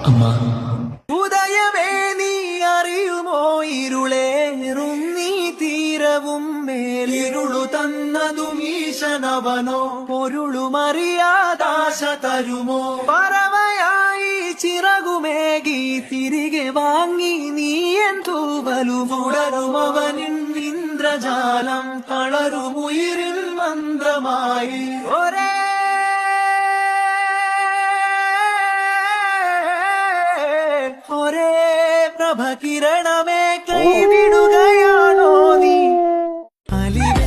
അമ്മ. ഉദയമേ നീ അറിയുമോ ഇരുളേറും നീ തീരവും മേലിരുളു തന്നതും ഈശനവനോ പൊരുളുമറിയാതാശ തരുമോ പറവയായി ചിറകുമേകി തിരികെ വാങ്ങി നീ എൻ തൂവലുമുടരുമവനിൻ ഇന്ദ്രജാലം തളരുമുയിരിൽ മന്ത്രമായി ഒരേ പ്രഭകിരണമേ കൈവിടുകയാണോ നീ അലിവേ